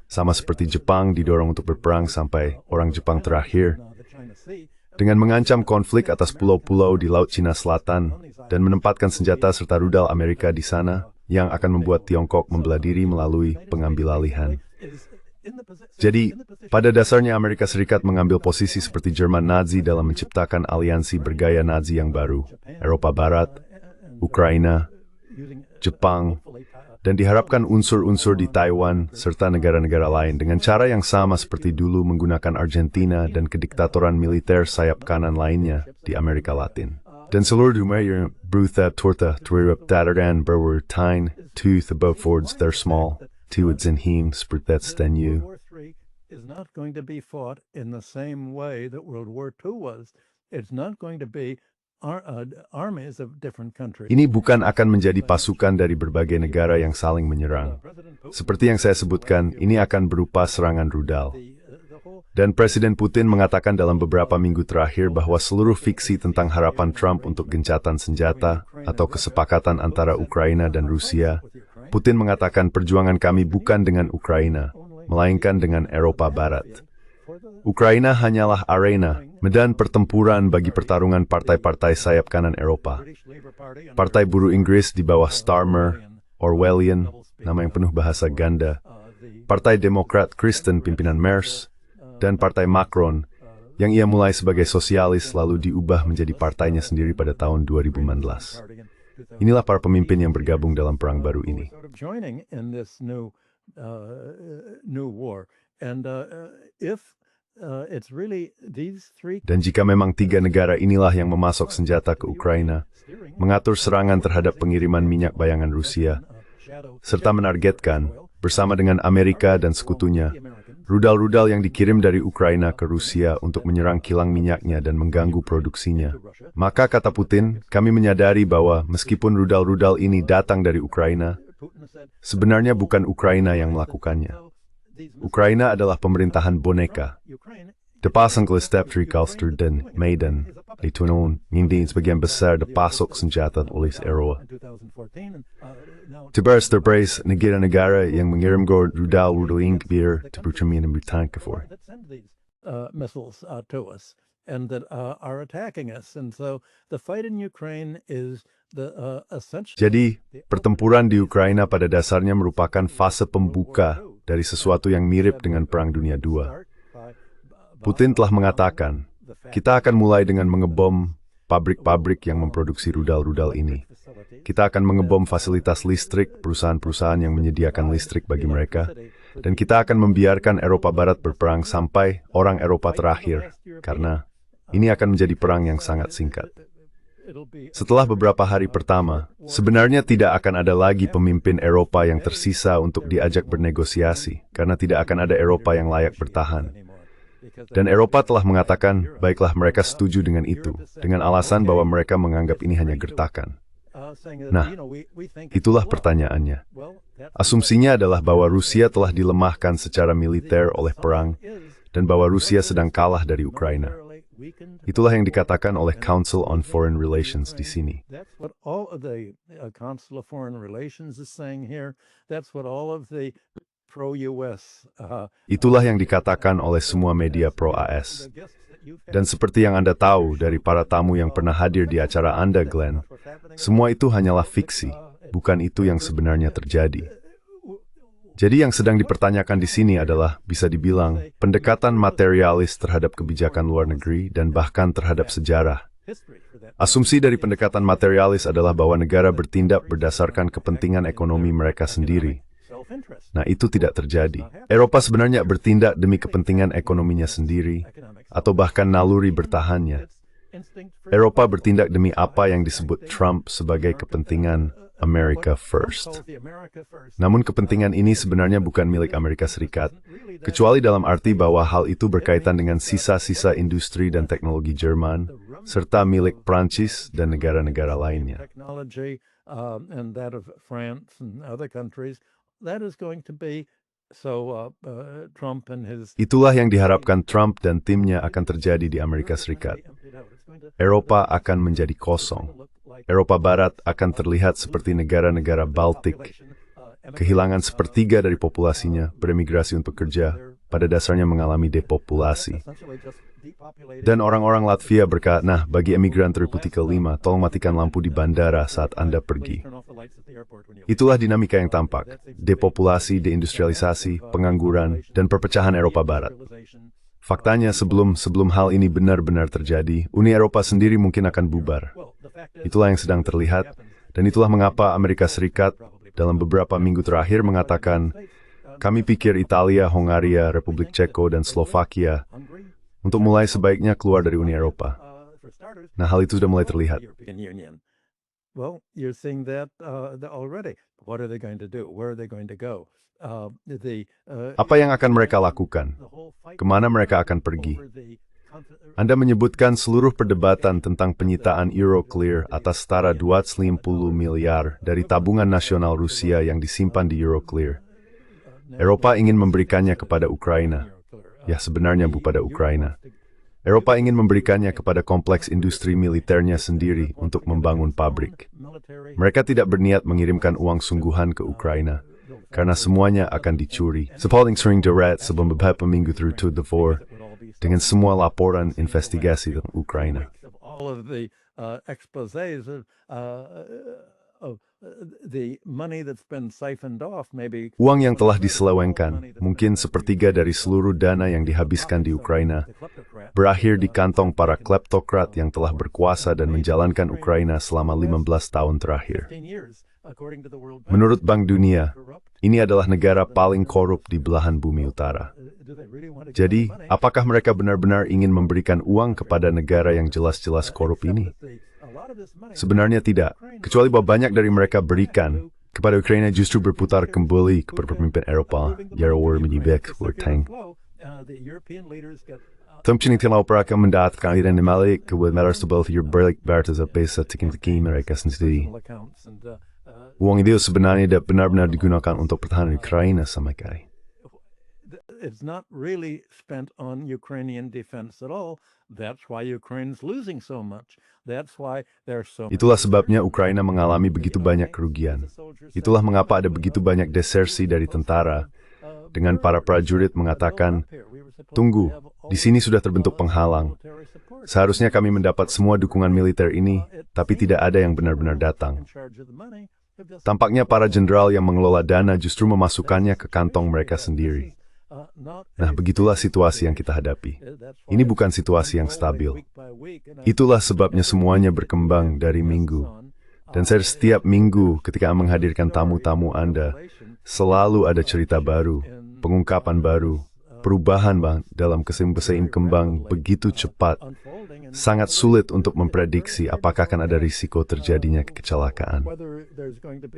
[SPEAKER 3] Sama seperti Jepang didorong untuk berperang sampai orang Jepang terakhir. Dengan mengancam konflik atas pulau-pulau di Laut Cina Selatan dan menempatkan senjata serta rudal Amerika di sana yang akan membuat Tiongkok membelah diri melalui pengambilalihan. Jadi, pada dasarnya Amerika Serikat mengambil posisi seperti Jerman Nazi dalam menciptakan aliansi bergaya Nazi yang baru, Eropa Barat, Ukraina, Jepang, dan diharapkan unsur-unsur di Taiwan serta negara-negara lain dengan cara yang sama seperti dulu menggunakan Argentina dan kediktatoran militer sayap kanan lainnya di Amerika Latin. Dan seluruh dunia yang berusaha torta terhadap Tattergan berwartain to the Beauforts their small to its in him spurtats than you.
[SPEAKER 4] World War III is not going to be fought in the same way that World War II was. It's not going to be armies of different countries.
[SPEAKER 3] Ini bukan akan menjadi pasukan dari berbagai negara yang saling menyerang. Seperti yang saya sebutkan, ini akan berupa serangan rudal. Dan Presiden Putin mengatakan dalam beberapa minggu terakhir bahwa seluruh fiksi tentang harapan Trump untuk gencatan senjata atau kesepakatan antara Ukraina dan Rusia, Putin mengatakan perjuangan kami bukan dengan Ukraina, melainkan dengan Eropa Barat. Ukraina hanyalah arena, medan pertempuran bagi pertarungan partai-partai sayap kanan Eropa. Partai Buruh Inggris di bawah Starmer, Orwellian, nama yang penuh bahasa ganda, Partai Demokrat Kristen pimpinan Merz, dan Partai Macron, yang ia mulai sebagai sosialis lalu diubah menjadi partainya sendiri pada tahun 2016. Inilah para pemimpin yang bergabung dalam perang baru ini.
[SPEAKER 4] Joining in this new war, and if it's really these three.
[SPEAKER 3] Dan jika memang tiga negara inilah yang memasok senjata ke Ukraina, mengatur serangan terhadap pengiriman minyak bayangan Rusia, serta menargetkan, bersama dengan Amerika dan sekutunya, rudal-rudal yang dikirim dari Ukraina ke Rusia untuk menyerang kilang minyaknya dan mengganggu produksinya. Maka kata Putin, kami menyadari bahwa meskipun rudal-rudal ini datang dari Ukraina, sebenarnya bukan Ukraina yang melakukannya. Ukraina adalah pemerintahan boneka. Depasang ke step-tree kalster dan Maiden, ditunon, hindi sebagian besar dipasok senjata oleh Eropa. Tibaras terbatas negara-negara yang mengirim rudal-rudal ingkbir bercermin dan bertangka for.
[SPEAKER 4] Missiles to us and that are attacking us, and so the fight in Ukraine is the essential.
[SPEAKER 3] Jadi, pertempuran di Ukraina pada dasarnya merupakan fase pembuka dari sesuatu yang mirip dengan Perang Dunia II. Putin telah mengatakan, kita akan mulai dengan mengebom pabrik-pabrik yang memproduksi rudal-rudal ini. Kita akan mengebom fasilitas listrik, perusahaan-perusahaan yang menyediakan listrik bagi mereka, dan kita akan membiarkan Eropa Barat berperang sampai orang Eropa terakhir, karena ini akan menjadi perang yang sangat singkat. Setelah beberapa hari pertama, sebenarnya tidak akan ada lagi pemimpin Eropa yang tersisa untuk diajak bernegosiasi, karena tidak akan ada Eropa yang layak bertahan. Dan Eropa telah mengatakan, baiklah mereka setuju dengan itu, dengan alasan bahwa mereka menganggap ini hanya gertakan. Nah, itulah pertanyaannya. Asumsinya adalah bahwa Rusia telah dilemahkan secara militer oleh perang, dan bahwa Rusia sedang kalah dari Ukraina. Itulah yang dikatakan oleh Council on Foreign Relations di sini.
[SPEAKER 4] That's what all of the Council of Foreign Relations is saying here. That's what all of the pro-US.
[SPEAKER 3] Itulah yang dikatakan oleh semua media pro-AS. Dan seperti yang Anda tahu dari para tamu yang pernah hadir di acara Anda, Glenn, semua itu hanyalah fiksi, bukan itu yang sebenarnya terjadi. Jadi yang sedang dipertanyakan di sini adalah, bisa dibilang, pendekatan materialis terhadap kebijakan luar negeri dan bahkan terhadap sejarah. Asumsi dari pendekatan materialis adalah bahwa negara bertindak berdasarkan kepentingan ekonomi mereka sendiri. Nah, itu tidak terjadi. Eropa sebenarnya bertindak demi kepentingan ekonominya sendiri, atau bahkan naluri bertahannya. Eropa bertindak demi apa yang disebut Trump sebagai kepentingan America First. Namun kepentingan ini sebenarnya bukan milik Amerika Serikat, kecuali dalam arti bahwa hal itu berkaitan dengan sisa-sisa industri dan teknologi Jerman, serta milik Prancis dan negara-negara lainnya.
[SPEAKER 4] And that of France and other countries, that is going to be Trump and his.
[SPEAKER 3] Itulah yang diharapkan Trump dan timnya akan terjadi di Amerika Serikat. Eropa akan menjadi kosong. Eropa Barat akan terlihat seperti negara-negara Baltik. Kehilangan sepertiga dari populasinya beremigrasi untuk bekerja, pada dasarnya mengalami depopulasi. Dan orang-orang Latvia berkata, nah, bagi emigran terputih kelima, tolong matikan lampu di bandara saat Anda pergi. Itulah dinamika yang tampak, depopulasi, deindustrialisasi, pengangguran, dan perpecahan Eropa Barat. Faktanya sebelum hal ini benar-benar terjadi, Uni Eropa sendiri mungkin akan bubar. Itulah yang sedang terlihat, dan itulah mengapa Amerika Serikat dalam beberapa minggu terakhir mengatakan, kami pikir Italia, Hongaria, Republik Ceko, dan Slovakia untuk mulai sebaiknya keluar dari Uni Eropa. Nah, hal itu sudah mulai terlihat.
[SPEAKER 4] Well, you're seeing that already. What are they going to do? Where are they going to go?
[SPEAKER 3] Apa yang akan mereka lakukan? Kemana mereka akan pergi? Anda menyebutkan seluruh perdebatan tentang penyitaan Euroclear atas setara 250 miliar dari tabungan nasional Rusia yang disimpan di Euroclear. Eropa ingin memberikannya kepada Ukraina. Ya, sebenarnya pada Ukraina. Eropa ingin memberikannya kepada kompleks industri militernya sendiri untuk membangun pabrik. Mereka tidak berniat mengirimkan uang sungguhan ke Ukraina, karena semuanya akan dicuri. Sepaling sering direct sebelum beberapa minggu through to the four, dengan semua laporan investigasi tentang Ukraina.
[SPEAKER 4] All of the exposés of the money that's been siphoned off, maybe
[SPEAKER 3] Uang yang telah diselewengkan, mungkin sepertiga dari seluruh dana yang dihabiskan di Ukraina, berakhir di kantong para kleptokrat yang telah berkuasa dan menjalankan Ukraina selama 15 tahun terakhir. Menurut Bank Dunia, ini adalah negara paling korup di belahan bumi utara. Jadi, apakah mereka benar-benar ingin memberikan uang kepada negara yang jelas-jelas korup ini? Sebenarnya tidak, kecuali bahwa banyak dari mereka berikan kepada Ukraina justru berputar kembali kepada pemimpin Eropa, Yarowar menyibek bertang. Tempat telah mereka mendatangkan aliran malik kepada mereka sebelah balik batas pesa tekin-tekin mereka sendiri. Uang itu sebenarnya tidak benar-benar digunakan untuk pertahanan Ukraina sama sekali.
[SPEAKER 4] It's not really spent on Ukrainian defense at all. That's why Ukraine's losing so much. That's why there's so.
[SPEAKER 3] Itulah sebabnya Ukraina mengalami begitu banyak kerugian. Itulah mengapa ada begitu banyak desersi dari tentara. Dengan para prajurit mengatakan, tunggu, di sini sudah terbentuk penghalang. Seharusnya kami mendapat semua dukungan militer ini, tapi tidak ada yang benar-benar datang. Tampaknya para jenderal yang mengelola dana justru memasukkannya ke kantong mereka sendiri. Nah, begitulah situasi yang kita hadapi. Ini bukan situasi yang stabil. Itulah sebabnya semuanya berkembang dari minggu. Dan saya setiap minggu ketika menghadirkan tamu-tamu Anda, selalu ada cerita baru, pengungkapan baru, perubahan dalam kembang begitu cepat. Sangat sulit untuk memprediksi apakah akan ada risiko terjadinya kecelakaan.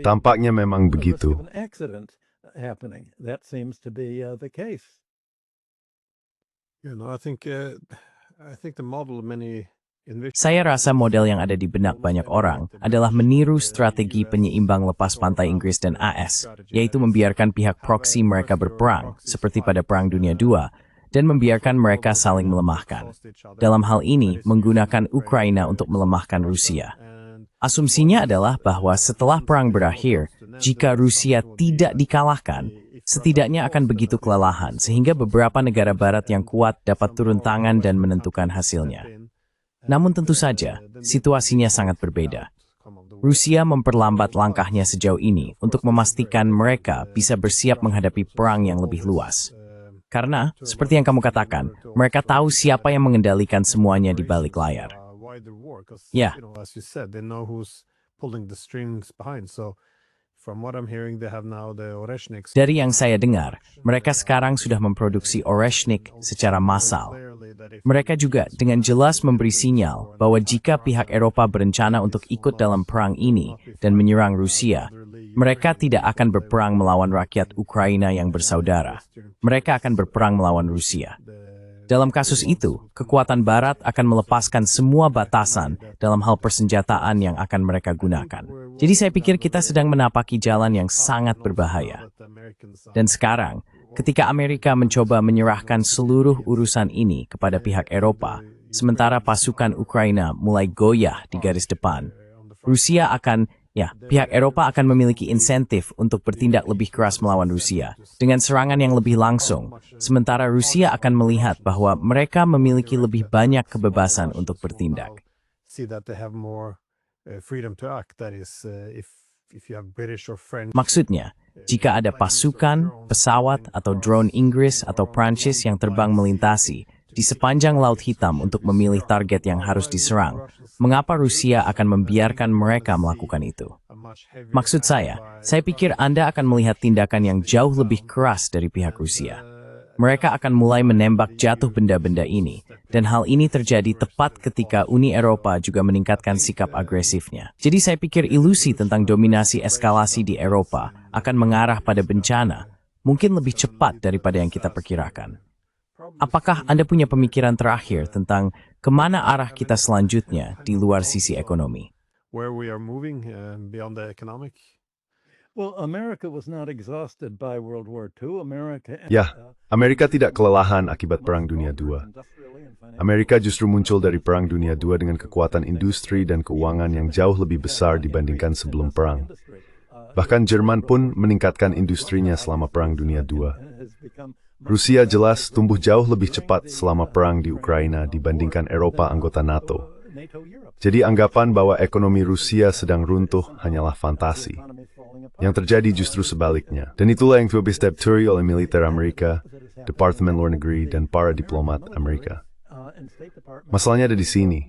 [SPEAKER 3] Tampaknya memang begitu.
[SPEAKER 4] Happening. That seems to be the case.
[SPEAKER 1] You know, I think the model many
[SPEAKER 2] Saya rasa model yang ada di benak banyak orang adalah meniru strategi penyeimbang lepas pantai Inggris dan AS, yaitu membiarkan pihak proksi mereka berperang, seperti pada Perang Dunia II, dan membiarkan mereka saling melemahkan. Dalam hal ini, menggunakan Ukraina untuk melemahkan Rusia. Asumsinya adalah bahwa setelah perang berakhir, jika Rusia tidak dikalahkan, setidaknya akan begitu kelelahan sehingga beberapa negara barat yang kuat dapat turun tangan dan menentukan hasilnya. Namun tentu saja, situasinya sangat berbeda. Rusia memperlambat langkahnya sejauh ini untuk memastikan mereka bisa bersiap menghadapi perang yang lebih luas. Karena, seperti yang kamu katakan, mereka tahu siapa yang mengendalikan semuanya di balik layar. Ya. Dari yang saya dengar, mereka sekarang sudah memproduksi Oreshnik secara massal, Mereka juga dengan jelas memberi sinyal bahwa jika pihak Eropa berencana untuk ikut dalam perang ini dan menyerang Rusia, mereka tidak akan berperang melawan rakyat Ukraina yang bersaudara. Mereka akan berperang melawan Rusia. Dalam kasus itu, kekuatan Barat akan melepaskan semua batasan dalam hal persenjataan yang akan mereka gunakan. Jadi saya pikir kita sedang menapaki jalan yang sangat berbahaya. Dan sekarang, ketika Amerika mencoba menyerahkan seluruh urusan ini kepada pihak Eropa, sementara pasukan Ukraina mulai goyah di garis depan, pihak Eropa akan memiliki insentif untuk bertindak lebih keras melawan Rusia dengan serangan yang lebih langsung, sementara Rusia akan melihat bahwa mereka memiliki lebih banyak kebebasan untuk bertindak. Maksudnya, jika ada pasukan, pesawat, atau drone Inggris atau Prancis yang terbang melintasi di sepanjang Laut Hitam untuk memilih target yang harus diserang, mengapa Rusia akan membiarkan mereka melakukan itu? Maksud saya pikir Anda akan melihat tindakan yang jauh lebih keras dari pihak Rusia. Mereka akan mulai menembak jatuh benda-benda ini, dan hal ini terjadi tepat ketika Uni Eropa juga meningkatkan sikap agresifnya. Jadi saya pikir ilusi tentang dominasi eskalasi di Eropa akan mengarah pada bencana, mungkin lebih cepat daripada yang kita perkirakan. Apakah Anda punya pemikiran terakhir tentang kemana arah kita selanjutnya di luar sisi ekonomi?
[SPEAKER 4] Well, America was not exhausted by World War II.
[SPEAKER 3] Ya, Amerika tidak kelelahan akibat Perang Dunia II. Amerika justru muncul dari Perang Dunia II dengan kekuatan industri dan keuangan yang jauh lebih besar dibandingkan sebelum perang. Bahkan Jerman pun meningkatkan industrinya selama Perang Dunia II. Rusia jelas tumbuh jauh lebih cepat selama perang di Ukraina dibandingkan Eropa anggota NATO. Jadi anggapan bahwa ekonomi Rusia sedang runtuh hanyalah fantasi. Yang terjadi justru sebaliknya. Dan itulah yang coba distepturi oleh militer Amerika, Departemen Luar Negeri, dan para diplomat Amerika. Masalahnya ada di sini.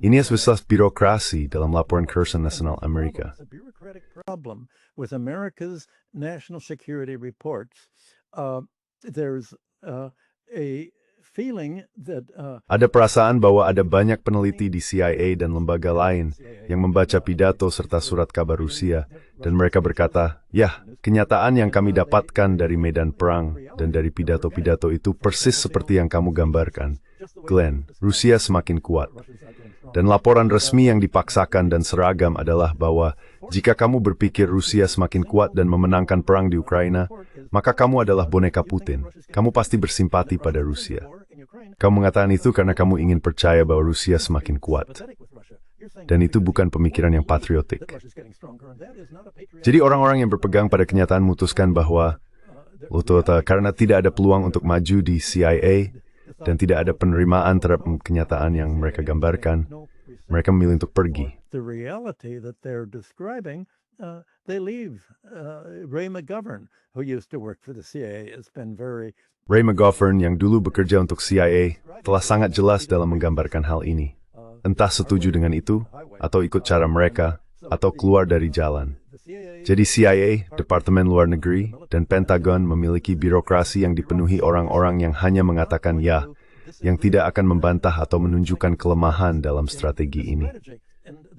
[SPEAKER 3] Ini sebesar birokrasi dalam laporan Kerusuhan Nasional Amerika. Ada perasaan bahwa ada banyak peneliti di CIA dan lembaga lain yang membaca pidato serta surat kabar Rusia, dan mereka berkata, ya, kenyataan yang kami dapatkan dari medan perang dan dari pidato-pidato itu persis seperti yang kamu gambarkan. Glenn, Rusia semakin kuat. Dan laporan resmi yang dipaksakan dan seragam adalah bahwa jika kamu berpikir Rusia semakin kuat dan memenangkan perang di Ukraina, maka kamu adalah boneka Putin. Kamu pasti bersimpati pada Rusia. Kamu mengatakan itu karena kamu ingin percaya bahwa Rusia semakin kuat. Dan itu bukan pemikiran yang patriotik. Jadi orang-orang yang berpegang pada kenyataan memutuskan bahwa karena tidak ada peluang untuk maju di CIA dan tidak ada penerimaan terhadap kenyataan yang mereka gambarkan, mereka memilih untuk pergi. Ray McGovern yang dulu bekerja untuk CIA telah sangat jelas dalam menggambarkan hal ini. Entah setuju dengan itu, atau ikut cara mereka, atau keluar dari jalan. Jadi CIA, Departemen Luar Negeri, dan Pentagon memiliki birokrasi yang dipenuhi orang-orang yang hanya mengatakan ya, yang tidak akan membantah atau menunjukkan kelemahan dalam strategi ini.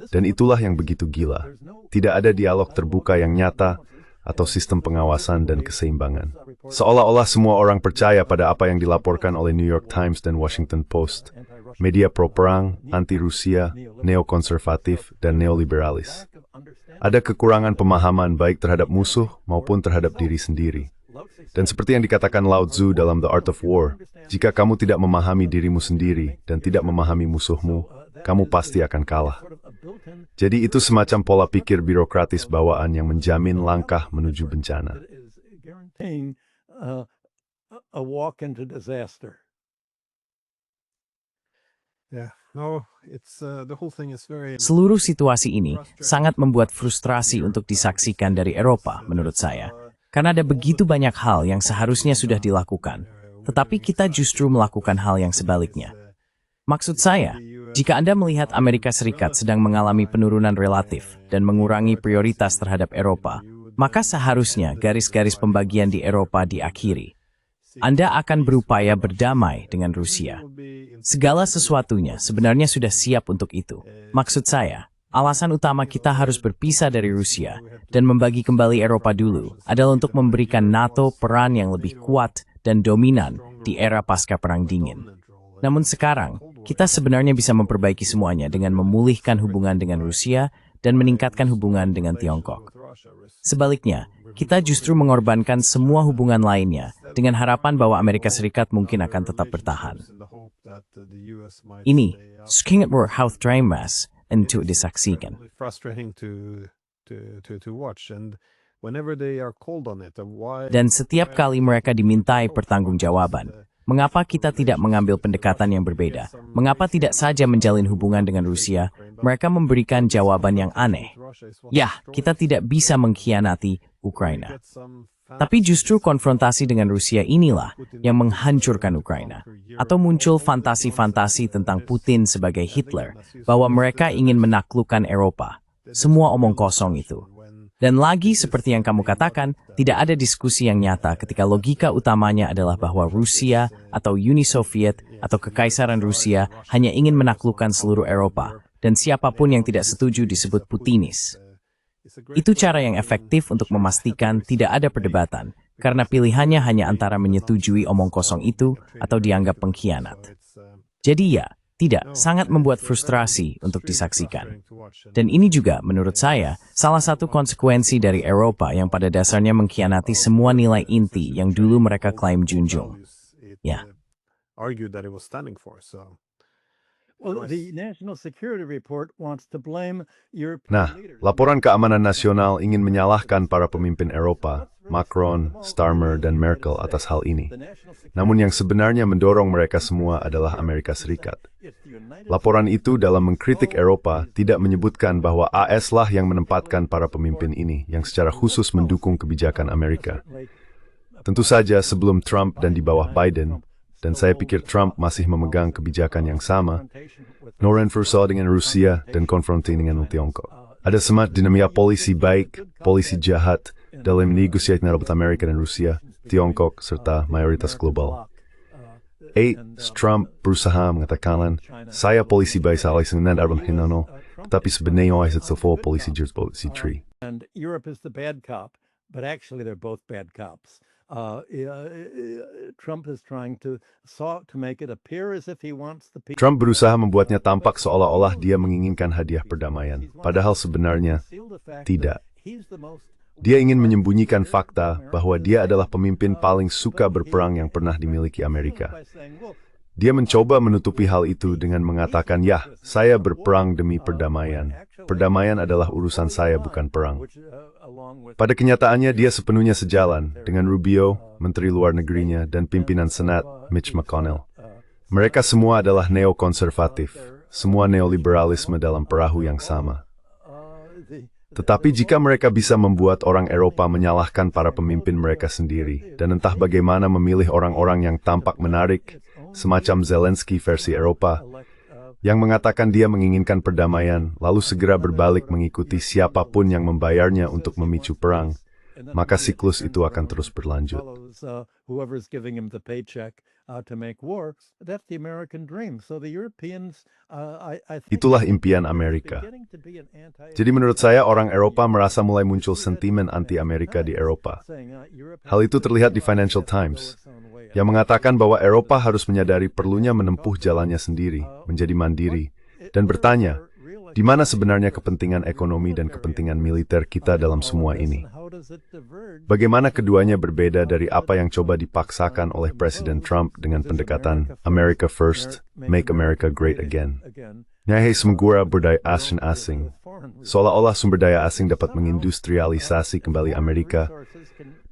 [SPEAKER 3] Dan itulah yang begitu gila. Tidak ada dialog terbuka yang nyata, atau sistem pengawasan dan keseimbangan. Seolah-olah semua orang percaya pada apa yang dilaporkan oleh New York Times dan Washington Post, media pro-perang, anti-Rusia, neokonservatif, dan neoliberalis. Ada kekurangan pemahaman baik terhadap musuh maupun terhadap diri sendiri. Dan seperti yang dikatakan Lao Tzu dalam The Art of War, jika kamu tidak memahami dirimu sendiri dan tidak memahami musuhmu, kamu pasti akan kalah. Jadi itu semacam pola pikir birokratis bawaan yang menjamin langkah menuju bencana.
[SPEAKER 2] Seluruh situasi ini sangat membuat frustrasi untuk disaksikan dari Eropa, menurut saya. Karena ada begitu banyak hal yang seharusnya sudah dilakukan, tetapi kita justru melakukan hal yang sebaliknya. Maksud saya, jika Anda melihat Amerika Serikat sedang mengalami penurunan relatif dan mengurangi prioritas terhadap Eropa, maka seharusnya garis-garis pembagian di Eropa diakhiri. Anda akan berupaya berdamai dengan Rusia. Segala sesuatunya sebenarnya sudah siap untuk itu. Maksud saya, alasan utama kita harus berpisah dari Rusia dan membagi kembali Eropa dulu adalah untuk memberikan NATO peran yang lebih kuat dan dominan di era pasca Perang Dingin. Namun sekarang, kita sebenarnya bisa memperbaiki semuanya dengan memulihkan hubungan dengan Rusia dan meningkatkan hubungan dengan Tiongkok. Sebaliknya, kita justru mengorbankan semua hubungan lainnya dengan harapan bahwa Amerika Serikat mungkin akan tetap bertahan. Ini, sukingat war how mas untuk disaksikan.
[SPEAKER 1] Frustrating to watch, and whenever they are called on it, why?
[SPEAKER 2] Dan setiap kali mereka dimintai pertanggungjawaban, mengapa kita tidak mengambil pendekatan yang berbeda? Mengapa tidak saja menjalin hubungan dengan Rusia? Mereka memberikan jawaban yang aneh. Ya, kita tidak bisa mengkhianati Ukraina. Tapi justru konfrontasi dengan Rusia inilah yang menghancurkan Ukraina. Atau muncul fantasi-fantasi tentang Putin sebagai Hitler, bahwa mereka ingin menaklukkan Eropa. Semua omong kosong itu. Dan lagi seperti yang kamu katakan, tidak ada diskusi yang nyata ketika logika utamanya adalah bahwa Rusia atau Uni Soviet atau Kekaisaran Rusia hanya ingin menaklukkan seluruh Eropa, dan siapapun yang tidak setuju disebut Putinis. Itu cara yang efektif untuk memastikan tidak ada perdebatan, karena pilihannya hanya antara menyetujui omong kosong itu atau dianggap pengkhianat. Jadi ya, tidak, sangat membuat frustrasi untuk disaksikan. Dan ini juga, menurut saya, salah satu konsekuensi dari Eropa yang pada dasarnya mengkhianati semua nilai inti yang dulu mereka klaim junjung. Ya.
[SPEAKER 4] Well, the National Security Report wants to blame European
[SPEAKER 3] Nah, laporan keamanan nasional ingin menyalahkan para pemimpin Eropa, Macron, Starmer, dan Merkel atas hal ini. Namun yang sebenarnya mendorong mereka semua adalah Amerika Serikat. Laporan itu dalam mengkritik Eropa tidak menyebutkan bahwa AS lah yang menempatkan para pemimpin ini yang secara khusus mendukung kebijakan Amerika. Tentu saja sebelum Trump dan di bawah Biden, dan saya pikir Trump masih memegang kebijakan yang sama, non-enforcer dengan Rusia dan konfrontir dengan Tiongkok. Ada semat dinamika polisi baik, polisi jahat dalam negosiasi antara Amerika dan Rusia, Tiongkok, serta mayoritas global. Trump berusaha mengatakan, saya polisi baik salah dengan Arbon Hinono, tetapi sebenarnya saya telepon polisi jers polisi tree.
[SPEAKER 4] And Europe is the bad cop, but actually they're both bad cops. Trump is trying to make it appear as if he wants the people.
[SPEAKER 3] Trump berusaha membuatnya tampak seolah-olah dia menginginkan hadiah perdamaian, padahal sebenarnya tidak. Dia ingin menyembunyikan fakta bahwa dia adalah pemimpin paling suka berperang yang pernah dimiliki Amerika. Dia mencoba menutupi hal itu dengan mengatakan, ya, saya berperang demi perdamaian. Perdamaian adalah urusan saya, bukan perang. Pada kenyataannya, dia sepenuhnya sejalan dengan Rubio, Menteri Luar Negerinya, dan pimpinan Senat, Mitch McConnell. Mereka semua adalah neokonservatif, semua neoliberalisme dalam perahu yang sama. Tetapi jika mereka bisa membuat orang Eropa menyalahkan para pemimpin mereka sendiri, dan entah bagaimana memilih orang-orang yang tampak menarik, semacam Zelensky versi Eropa, yang mengatakan dia menginginkan perdamaian, lalu segera berbalik mengikuti siapapun yang membayarnya untuk memicu perang, maka siklus itu akan terus berlanjut. Itulah impian Amerika. Jadi menurut saya orang Eropa merasa mulai muncul sentimen anti-Amerika di Eropa. Hal itu terlihat di Financial Times, yang mengatakan bahwa Eropa harus menyadari perlunya menempuh jalannya sendiri, menjadi mandiri, dan bertanya, di mana sebenarnya kepentingan ekonomi dan kepentingan militer kita dalam semua ini? Bagaimana keduanya berbeda dari apa yang coba dipaksakan oleh Presiden Trump dengan pendekatan America First, Make America Great Again? Nyahai semegura berdaya asing, seolah-olah sumber daya asing dapat mengindustrialisasi kembali Amerika,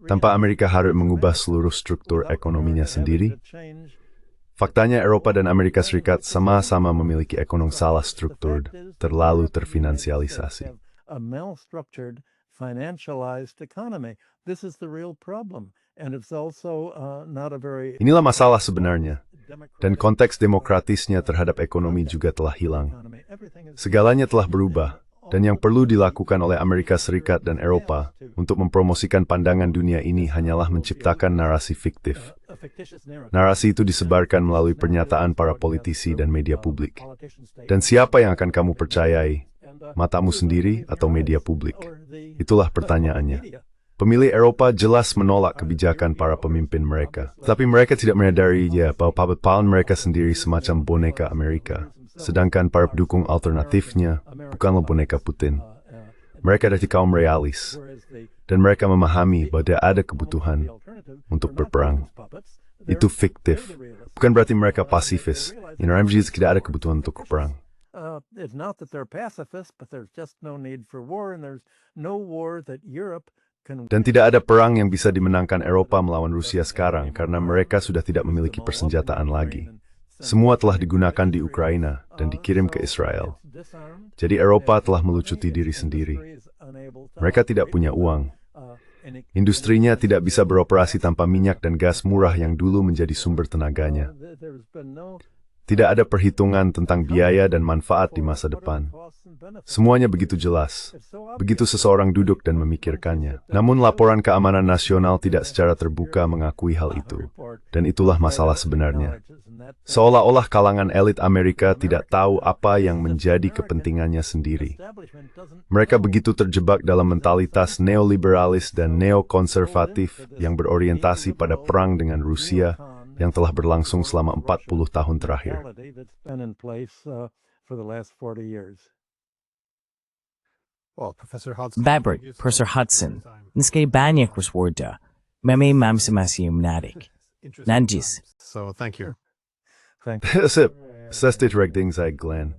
[SPEAKER 3] tanpa Amerika harus mengubah seluruh struktur ekonominya sendiri. Faktanya Eropa dan Amerika Serikat sama-sama memiliki ekonomi salah struktur, terlalu terfinansialisasi. Inilah masalah sebenarnya, dan konteks demokratisnya terhadap ekonomi juga telah hilang. Segalanya telah berubah. Dan yang perlu dilakukan oleh Amerika Serikat dan Eropa untuk mempromosikan pandangan dunia ini hanyalah menciptakan narasi fiktif, Narasi itu disebarkan melalui pernyataan para politisi dan media publik. Dan siapa yang akan kamu percayai? Matamu sendiri atau media publik? Itulah pertanyaannya. Pemilih Eropa jelas menolak kebijakan para pemimpin mereka. Tapi mereka tidak menyadari bahwa papan mereka sendiri semacam boneka Amerika. Sedangkan para pendukung alternatifnya bukanlah boneka Putin. Mereka dari kaum realis. Dan mereka memahami bahwa ada kebutuhan untuk berperang. Itu fiktif. Bukan berarti mereka pasifis. Tidak ada kebutuhan untuk berperang.
[SPEAKER 4] It's not that they're pacifists, but there's just no need for war, and there's no war that Europe can.
[SPEAKER 3] Dan tidak ada perang yang bisa dimenangkan Eropa melawan Rusia sekarang karena mereka sudah tidak memiliki persenjataan lagi. Semua telah digunakan di Ukraina dan dikirim ke Israel. Jadi Eropa telah melucuti diri sendiri. Mereka tidak punya uang. Industrinya tidak bisa beroperasi tanpa minyak dan gas murah yang dulu menjadi sumber tenaganya. Tidak ada perhitungan tentang biaya dan manfaat di masa depan. Semuanya begitu jelas. Begitu seseorang duduk dan memikirkannya. Namun laporan keamanan nasional tidak secara terbuka mengakui hal itu. Dan itulah masalah sebenarnya. Seolah-olah kalangan elit Amerika tidak tahu apa yang menjadi kepentingannya sendiri. Mereka begitu terjebak dalam mentalitas neoliberalis dan neokonservatif yang berorientasi pada perang dengan Rusia yang telah berlangsung selama 40 tahun terakhir.
[SPEAKER 2] Babert, Professor Hudson, niskay banyak crossworda, may mamsimasi narik. Nanjis.
[SPEAKER 1] So thank you.
[SPEAKER 3] Sip, sa state recting sa Glenn.